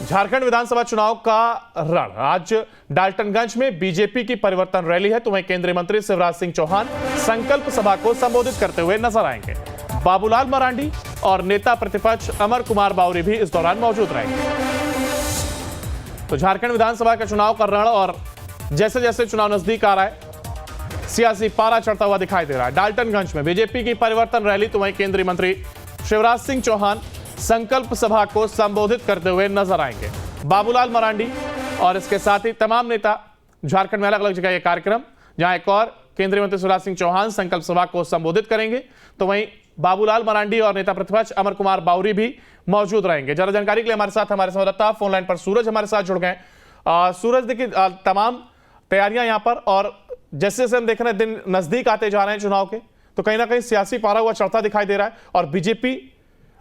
झारखंड विधानसभा चुनाव का रण आज डाल्टनगंज में बीजेपी की परिवर्तन रैली है तो वहीं केंद्रीय मंत्री शिवराज सिंह चौहान संकल्प सभा को संबोधित करते हुए नजर आएंगे। बाबूलाल मरांडी और नेता प्रतिपक्ष अमर कुमार बावरी भी इस दौरान मौजूद रहेंगे। तो झारखंड विधानसभा का चुनाव का रण और जैसे जैसे चुनाव नजदीक आ रहा है सियासी पारा चढ़ता हुआ दिखाई दे रहा है। डाल्टनगंज में बीजेपी की परिवर्तन रैली तो वहीं केंद्रीय मंत्री शिवराज सिंह चौहान संकल्प सभा को संबोधित करते हुए नजर आएंगे। बाबूलाल मरांडी और इसके साथ ही तमाम नेता झारखंड में अलग अलग जगह यह कार्यक्रम, जहां एक और केंद्रीय मंत्री शिवराज सिंह चौहान संकल्प सभा को संबोधित करेंगे तो वहीं बाबूलाल मरांडी और नेता प्रतिपक्ष अमर कुमार बावरी भी मौजूद रहेंगे। ज्यादा जानकारी के लिए हमारे साथ हमारे संवाददाता फोन लाइन पर सूरज हमारे साथ जुड़ गए। सूरज, देखिए तमाम तैयारियां यहां पर और जैसे जैसे हम देख रहे हैं दिन नजदीक आते जा रहे हैं चुनाव के, तो कहीं ना कहीं सियासी पारा हुआ चढ़ता दिखाई दे रहा है और बीजेपी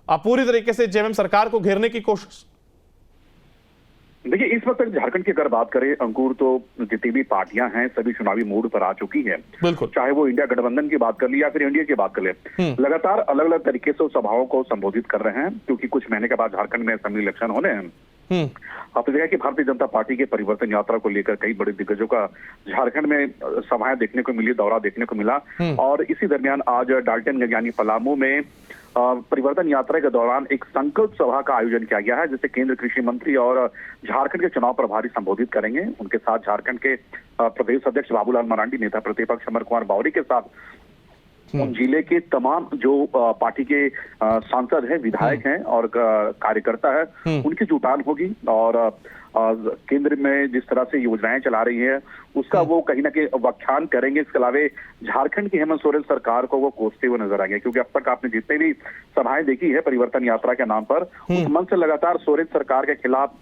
पूरी तरीके से जेएमएम सरकार को घेरने की कोशिश। देखिए, इस वक्त झारखंड की अगर बात करें अंकुर, तो जितनी भी पार्टियां हैं सभी चुनावी मोड पर आ चुकी हैं। बिल्कुल, चाहे वो इंडिया गठबंधन की बात कर ली या फिर एनडीए की बात कर ले, लगातार अलग अलग तरीके से सभाओं को संबोधित कर रहे हैं क्योंकि कुछ महीने के बाद झारखंड में असेंबली इलेक्शन होने हैं। आपने देखा कि भारतीय जनता पार्टी के परिवर्तन यात्रा को लेकर कई बड़े दिग्गजों का झारखंड में सभाएं देखने को मिली, दौरा देखने को मिला और इसी दरमियान आज डाल्टनगंज यानी पलामू में परिवर्तन यात्रा के दौरान एक संकल्प सभा का आयोजन किया गया है जिसे केंद्रीय कृषि मंत्री और झारखंड के चुनाव प्रभारी संबोधित करेंगे। उनके साथ झारखंड के प्रदेश अध्यक्ष बाबूलाल मरांडी, नेता प्रतिपक्ष अमर कुमार बावरी के साथ उन जिले के तमाम जो पार्टी के सांसद हैं, विधायक हैं और कार्यकर्ता है, उनकी जुटान होगी और केंद्र में जिस तरह से योजनाएं चला रही है उसका वो कहीं ना कहीं व्याख्यान करेंगे। इसके अलावा झारखंड की हेमंत सोरेन सरकार को वो कोसते हुए नजर आएंगे क्योंकि अब तक आपने जितने भी सभाएं देखी है परिवर्तन यात्रा के नाम पर, उस मंच से लगातार सोरेन सरकार के खिलाफ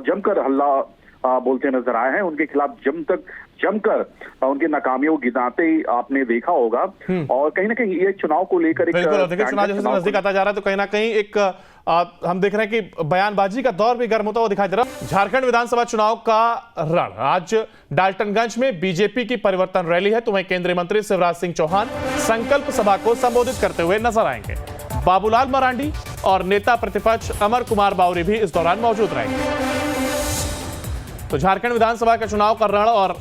जमकर हल्ला बोलते नजर आए हैं। उनके खिलाफ जमकर उनकी नाकामियों को गिनाते आपने देखा होगा और कहीं ना कहीं ये चुनाव को लेकर चुनाव जैसे नजदीक आता जा रहा है तो कहीं ना कहीं एक हम देख रहे हैं कि बयानबाजी का दौर भी गर्म होता हुआ दिखाई दे रहा है। झारखंड विधानसभा चुनाव का रण आज डाल्टनगंज में बीजेपी की परिवर्तन रैली है तो वहीं केंद्रीय मंत्री शिवराज सिंह चौहान संकल्प सभा को संबोधित करते हुए नजर आएंगे। बाबूलाल मरांडी और नेता प्रतिपक्ष अमर कुमार बावरी भी इस दौरान मौजूद रहेंगे। तो झारखंड विधानसभा का चुनाव का रण और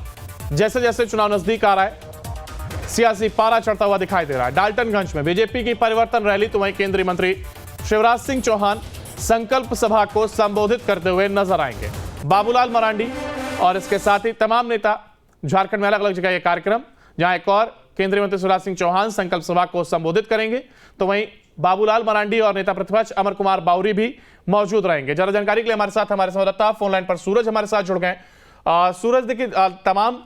जैसे जैसे चुनाव नजदीक आ रहा है सियासी पारा चढ़ता हुआ दिखाई दे रहा है। डाल्टनगंज में बीजेपी की परिवर्तन रैली तो वहीं केंद्रीय मंत्री शिवराज सिंह चौहान संकल्प सभा को संबोधित करते हुए नजर आएंगे। बाबूलाल मरांडी और इसके साथ ही तमाम नेता झारखंड में अलग अलग जगह यह कार्यक्रम, जहां एक और केंद्रीय मंत्री शिवराज सिंह चौहान संकल्प सभा को संबोधित करेंगे तो वहीं बाबूलाल मरांडी और नेता प्रतिपक्ष अमर कुमार बावरी भी मौजूद रहेंगे। ज्यादा जानकारी के लिए हमारे साथ हमारे संवाददाता फोन लाइन पर सूरज हमारे साथ जुड़ गए। सूरज, देखिए तमाम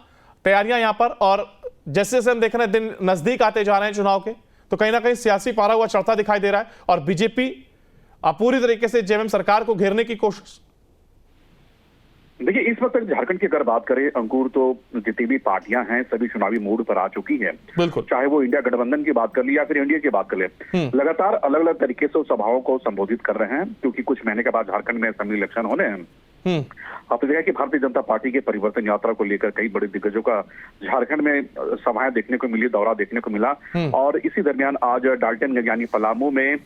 तैयारियां यहां पर और जैसे जैसे हम देख रहे हैं दिन नजदीक आते जा रहे हैं चुनाव के, तो कहीं ना कहीं सियासी पारा हुआ चढ़ता दिखाई दे रहा है और बीजेपी पूरी तरीके से जेएमएम सरकार को घेरने की कोशिश। देखिए, इस वक्त झारखंड की अगर बात करें अंकुर, तो जितनी भी पार्टियां हैं सभी चुनावी मोड पर आ चुकी हैं। बिल्कुल, चाहे वो इंडिया गठबंधन की बात कर ली या फिर एनडीए की बात कर ले, लगातार अलग अलग तरीके से सभाओं को संबोधित कर रहे हैं क्योंकि कुछ महीने के बाद झारखंड में असेंबली इलेक्शन होने हैं। आपने देखा कि भारतीय जनता पार्टी के परिवर्तन यात्रा को लेकर कई बड़े दिग्गजों का झारखंड में सभाएं देखने को मिली, दौरा देखने को मिला और इसी दरमियान आज डाल्टनगंज यानी पलामू में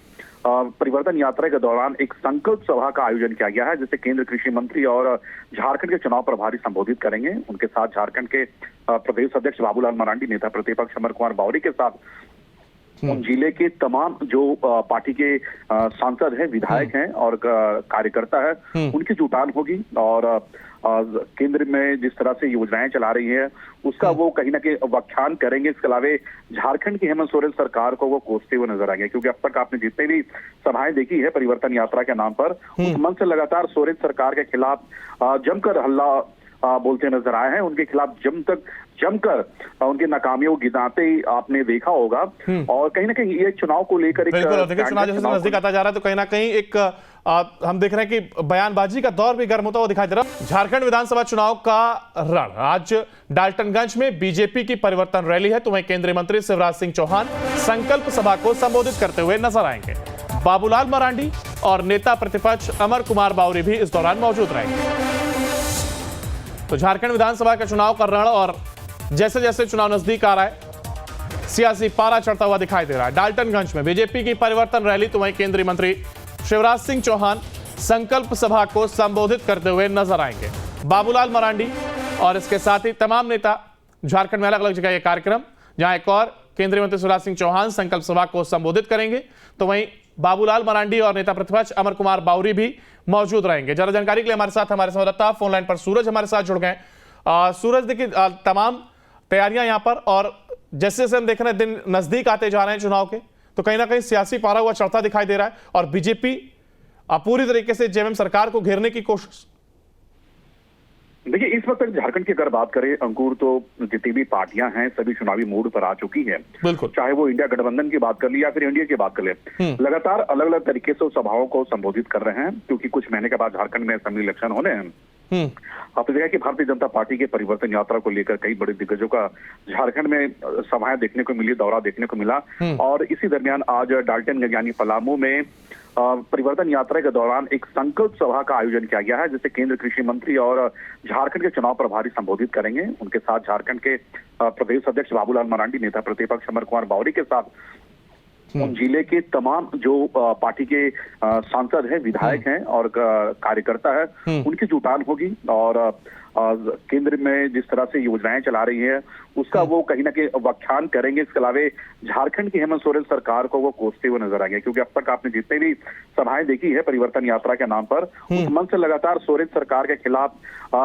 परिवर्तन यात्रा के दौरान एक संकल्प सभा का आयोजन किया गया है जिसे केंद्रीय कृषि मंत्री और झारखंड के चुनाव प्रभारी संबोधित करेंगे। उनके साथ झारखंड के प्रदेश अध्यक्ष बाबूलाल मरांडी, नेता प्रतिपक्ष अमर कुमार बावरी के साथ उन जिले के तमाम जो पार्टी के सांसद हैं, विधायक हैं और कार्यकर्ता है, उनकी जुटान होगी और केंद्र में जिस तरह से योजनाएं चला रही है उसका वो कहीं ना कहीं व्याख्यान करेंगे। इसके अलावा झारखंड की हेमंत सोरेन सरकार को वो कोसते हुए नजर आएंगे क्योंकि अब तक आपने जितने भी सभाएं देखी है परिवर्तन यात्रा के नाम पर, उस मंच से लगातार सोरेन सरकार के खिलाफ जमकर हल्ला बोलते नजर आए हैं। उनके खिलाफ जमकर उनकी नाकामियों को गिनाते आपने देखा होगा और कहीं ना कहीं ये चुनाव को लेकर चुनाव जैसे नजदीक आता जा रहा है तो कहीं ना कहीं एक हम देख रहे हैं कि बयानबाजी का दौर भी गर्म होता हुआ दिखाई दे रहा है। झारखंड विधानसभा चुनाव का रण आज डाल्टनगंज में बीजेपी की परिवर्तन रैली है तो वहीं केंद्रीय मंत्री शिवराज सिंह चौहान संकल्प सभा को संबोधित करते हुए नजर आएंगे। बाबूलाल मरांडी और नेता प्रतिपक्ष अमर कुमार बावरी भी इस दौरान मौजूद रहेंगे। तो झारखंड विधानसभा का चुनाव का रण और जैसे जैसे चुनाव नजदीक आ रहा है सियासी पारा चढ़ता हुआ दिखाई दे रहा है। डाल्टनगंज में बीजेपी की परिवर्तन रैली तो वहीं केंद्रीय मंत्री शिवराज सिंह चौहान संकल्प सभा को संबोधित करते हुए नजर आएंगे। बाबूलाल मरांडी और इसके साथ ही तमाम नेता झारखंड में अलग अलग जगह यह कार्यक्रम, जहां एक और केंद्रीय मंत्री शिवराज सिंह चौहान संकल्प सभा को संबोधित करेंगे, तो वहीं बाबूलाल मरांडी और नेता प्रतिपक्ष अमर कुमार बावरी भी मौजूद रहेंगे। ज्यादा जानकारी के लिए हमारे संवाददाता फोन लाइन पर सूरज हमारे साथ जुड़ गए। सूरज, देखिए तमाम तैयारियां यहां पर, और जैसे जैसे हम देख रहे हैं दिन नजदीक आते जा रहे हैं चुनाव के, तो कहीं ना कहीं सियासी पारा हुआ चढ़ता दिखाई दे रहा है और बीजेपी पूरी तरीके से जेएमएम सरकार को घेरने की कोशिश। देखिए, इस वक्त झारखंड की अगर बात करें अंकुर, तो जितनी भी पार्टियां हैं सभी चुनावी मूड पर आ चुकी हैं। बिल्कुल, चाहे वो इंडिया गठबंधन की बात कर ली या फिर एनडीए की बात कर ले, लगातार अलग अलग तरीके से सभाओं को संबोधित कर रहे हैं, क्योंकि कुछ महीने के बाद झारखंड में असेंबली इलेक्शन होने हैं। आपने देखा कि भारतीय जनता पार्टी के परिवर्तन यात्रा को लेकर कई बड़े दिग्गजों का झारखंड में सभाएं देखने को मिली, दौरा देखने को मिला। और इसी दरमियान आज डाल्टनगंज यानी पलामू में परिवर्तन यात्रा के दौरान एक संकल्प सभा का आयोजन किया गया है, जिसे केंद्र कृषि मंत्री और झारखंड के चुनाव प्रभारी संबोधित करेंगे। उनके साथ झारखंड के प्रदेश अध्यक्ष बाबूलाल मरांडी, नेता प्रतिपक्ष अमर कुमार बावरी के साथ उन जिले के तमाम जो पार्टी के सांसद हैं, विधायक हैं और कार्यकर्ता है, उनकी जुटान होगी। और केंद्र में जिस तरह से योजनाएं चला रही है उसका वो कहीं ना कहीं व्याख्यान करेंगे। इसके अलावा झारखंड की हेमंत सोरेन सरकार को वो कोसते हुए नजर आएंगे, क्योंकि अब तक आपने जितने भी सभाएं देखी है परिवर्तन यात्रा के नाम पर, उस मंच से लगातार सोरेन सरकार के खिलाफ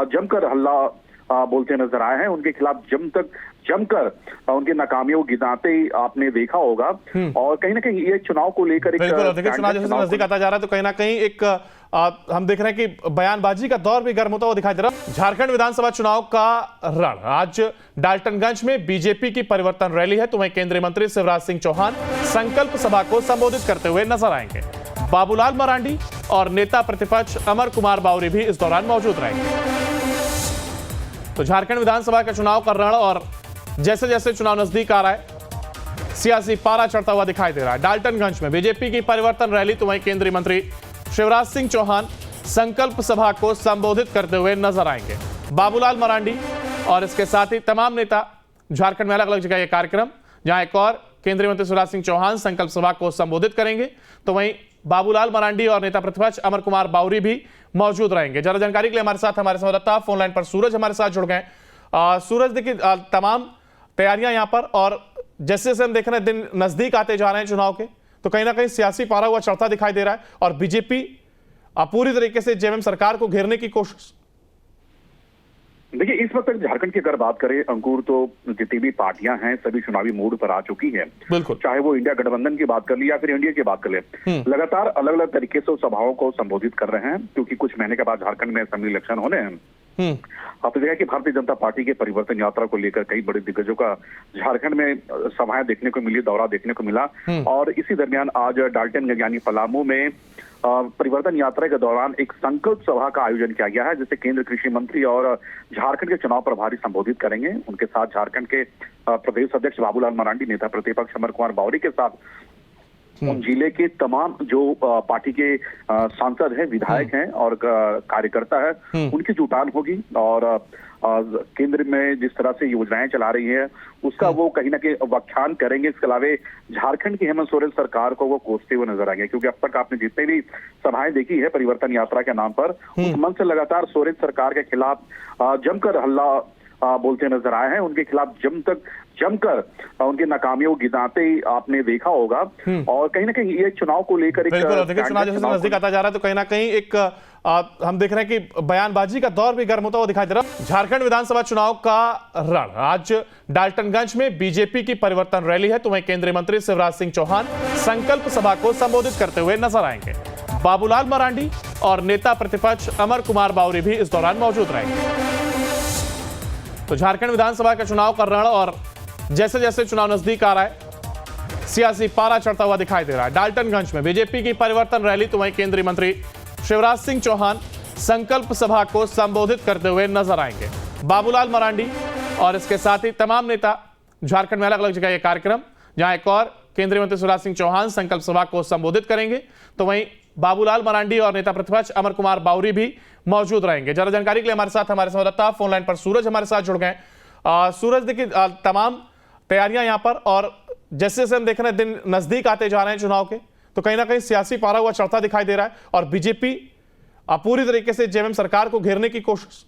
जमकर हल्ला बोलते नजर आए हैं। उनके खिलाफ जमकर उनकी नाकामियों गिनाते आपने देखा होगा। और कहीं ना कहीं ये चुनाव को लेकर एक चुनाव जैसे नजदीक आता जा रहा है, तो कहीं ना कहीं एक हम देख रहे हैं कि बयानबाजी का दौर भी गर्म होता हुआ दिखाई दे रहा है। झारखंड विधानसभा चुनाव का रण आज डाल्टनगंज में बीजेपी की परिवर्तन रैली है, तो वहीं केंद्रीय मंत्री शिवराज सिंह चौहान संकल्प सभा को संबोधित करते हुए नजर आएंगे। बाबूलाल मरांडी और नेता प्रतिपक्ष अमर कुमार बावरी भी इस दौरान मौजूद रहेंगे। तो झारखंड विधानसभा का चुनाव का रण, और जैसे जैसे चुनाव नजदीक आ रहा है सियासी पारा चढ़ता हुआ दिखाई दे रहा है। डाल्टनगंज में बीजेपी की परिवर्तन रैली, तो वहीं केंद्रीय मंत्री शिवराज सिंह चौहान संकल्प सभा को संबोधित करते हुए नजर आएंगे। बाबूलाल मरांडी और इसके साथ ही तमाम नेता झारखंड में अलग अलग जगह यह कार्यक्रम, जहां एक और केंद्रीय मंत्री शिवराज सिंह चौहान संकल्प सभा को संबोधित करेंगे, तो वहीं बाबूलाल मरांडी और नेता प्रतिपक्ष अमर कुमार बावरी भी मौजूद रहेंगे। ज्यादा जानकारी के लिए हमारे संवाददाता फोन लाइन पर सूरज हमारे साथ जुड़ गए। सूरज, देखिए तमाम तैयारियां यहां पर, और जैसे जैसे हम देख रहे हैं दिन नजदीक आते जा रहे हैं चुनाव के, तो कहीं ना कहीं सियासी पारा हुआ चढ़ता दिखाई दे रहा है और बीजेपी पूरी तरीके से जेएमएम सरकार को घेरने की कोशिश। देखिए, इस वक्त झारखंड की अगर बात करें अंकुर, तो जितनी भी पार्टियां हैं सभी चुनावी मूड पर आ चुकी हैं। बिल्कुल, चाहे वो इंडिया गठबंधन की बात कर ली या फिर एनडीए की बात कर ले, लगातार अलग अलग तरीके से सभाओं को संबोधित कर रहे हैं, क्योंकि कुछ महीने के बाद झारखंड में असेंबली इलेक्शन होने हैं। आपने देखा कि भारतीय जनता पार्टी के परिवर्तन यात्रा को लेकर कई बड़े दिग्गजों का झारखंड में सभाएं देखने को मिली, दौरा देखने को मिला। और इसी दरमियान आज डाल्टनगंज यानी पलामू में परिवर्तन यात्रा के दौरान एक संकल्प सभा का आयोजन किया गया है, जिसे केंद्र कृषि मंत्री और झारखंड के चुनाव प्रभारी संबोधित करेंगे। उनके साथ झारखंड के प्रदेश अध्यक्ष बाबूलाल मरांडी, नेता प्रतिपक्ष अमर कुमार बावरी के साथ उन जिले के तमाम जो पार्टी के सांसद हैं, विधायक हैं और कार्यकर्ता है, उनकी जुटान होगी। और केंद्र में जिस तरह से योजनाएं चला रही है उसका वो कहीं ना कहीं व्याख्यान करेंगे। इसके अलावा झारखंड की हेमंत सोरेन सरकार को वो कोसते हुए नजर आएंगे, क्योंकि अब तक आपने जितने भी सभाएं देखी है परिवर्तन यात्रा के नाम पर, उस मंच से लगातार सोरेन सरकार के खिलाफ जमकर हल्ला बोलते नजर आए हैं। उनके खिलाफ जमकर उनकी नाकामियों गिनाते आपने देखा होगा। और कहीं ना कहीं ये चुनाव को लेकर एक चुनाव जैसे नजदीक आता जा रहा है, तो कहीं ना कहीं एक हम देख रहे हैं कि बयानबाजी का दौर भी गर्म होता हुआ दिखाई दे रहा है। झारखंड विधानसभा चुनाव का रण आज डाल्टनगंज में बीजेपी की परिवर्तन रैली है, तो वहीं केंद्रीय मंत्री शिवराज सिंह चौहान संकल्प सभा को संबोधित करते हुए नजर आएंगे। बाबूलाल मरांडी और नेता प्रतिपक्ष अमर कुमार बावरी भी इस दौरान मौजूद रहेंगे। तो झारखंड विधानसभा का चुनाव का रण, और जैसे जैसे चुनाव नजदीक आ रहा है सियासी पारा चढ़ता हुआ दिखाई दे रहा है। डाल्टनगंज में बीजेपी की परिवर्तन रैली, तो वहीं केंद्रीय मंत्री शिवराज सिंह चौहान संकल्प सभा को संबोधित करते हुए नजर आएंगे। बाबूलाल मरांडी और इसके साथ ही तमाम नेता झारखंड में अलग अलग जगह यह कार्यक्रम, जहां एक और केंद्रीय मंत्री शिवराज सिंह चौहान संकल्प सभा को संबोधित करेंगे, तो वहीं बाबूलाल मरांडी और नेता प्रतिपक्ष अमर कुमार बावरी भी मौजूद रहेंगे। ज्यादा जानकारी के लिए हमारे संवाददाता फोन लाइन पर सूरज हमारे साथ जुड़ गए। सूरज, देखिए तमाम तैयारियां यहां पर, और जैसे जैसे हम देख रहे हैं दिन नजदीक आते जा रहे हैं चुनाव के, तो कहीं ना कहीं सियासी पारा हुआ चढ़ता दिखाई दे रहा है और बीजेपी पूरी तरीके से जेएमएम सरकार को घेरने की कोशिश?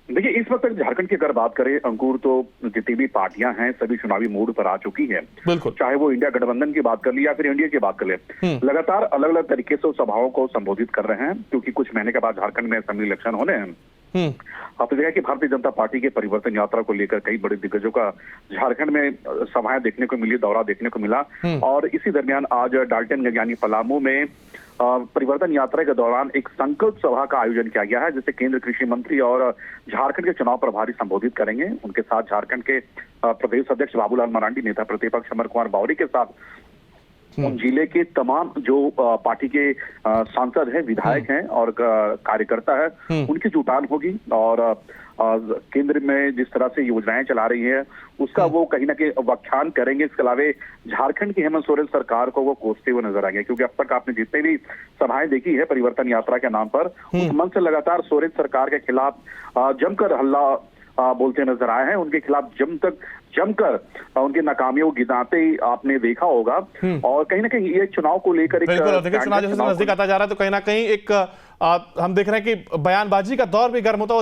देखिए, इस वक्त झारखंड की अगर बात करें अंकुर, तो जितनी भी पार्टियां हैं सभी चुनावी मूड पर आ चुकी हैं। बिल्कुल। चाहे वो इंडिया गठबंधन की बात कर ली या फिर एनडीए की बात कर ले, लगातार अलग अलग तरीके से सभाओं को संबोधित कर रहे हैं, क्योंकि कुछ महीने के बाद झारखंड में असेंबली इलेक्शन होने हैं। आपने देखा कि भारतीय जनता पार्टी के परिवर्तन यात्रा को लेकर कई बड़े दिग्गजों का झारखंड में सभाएं देखने को मिली, दौरा देखने को मिला। और इसी दरमियान आज डाल्टनगंज यानी पलामू में परिवर्तन यात्रा के दौरान एक संकल्प सभा का आयोजन किया गया है, जिसे केंद्र कृषि मंत्री और झारखंड के चुनाव प्रभारी संबोधित करेंगे। उनके साथ झारखंड के प्रदेश अध्यक्ष बाबूलाल मरांडी, नेता प्रतिपक्ष अमर कुमार बावरी के साथ उन जिले के तमाम जो पार्टी के सांसद हैं, विधायक हैं और कार्यकर्ता है, उनकी जुटान होगी। और केंद्र में जिस तरह से योजनाएं चला रही है उसका वो कहीं ना कहीं व्याख्यान करेंगे। इसके अलावा झारखंड की हेमंत सोरेन सरकार को वो कोसते हुए नजर आएंगे, क्योंकि अब तक आपने जितने भी सभाएं देखी है परिवर्तन यात्रा के नाम पर, उस मंच से लगातार सोरेन सरकार के खिलाफ जमकर हल्ला बोलते नजर आए हैं। उनके खिलाफ जमकर उनकी नाकामियों को गिनाते ही आपने देखा होगा। और कहीं ना कहीं ये चुनाव को लेकर चुनाव जैसे नजदीक आता जा रहा है, तो कहीं ना कहीं एक हम देख रहे हैं कि बयानबाजी का दौर भी गर्म होता हुआ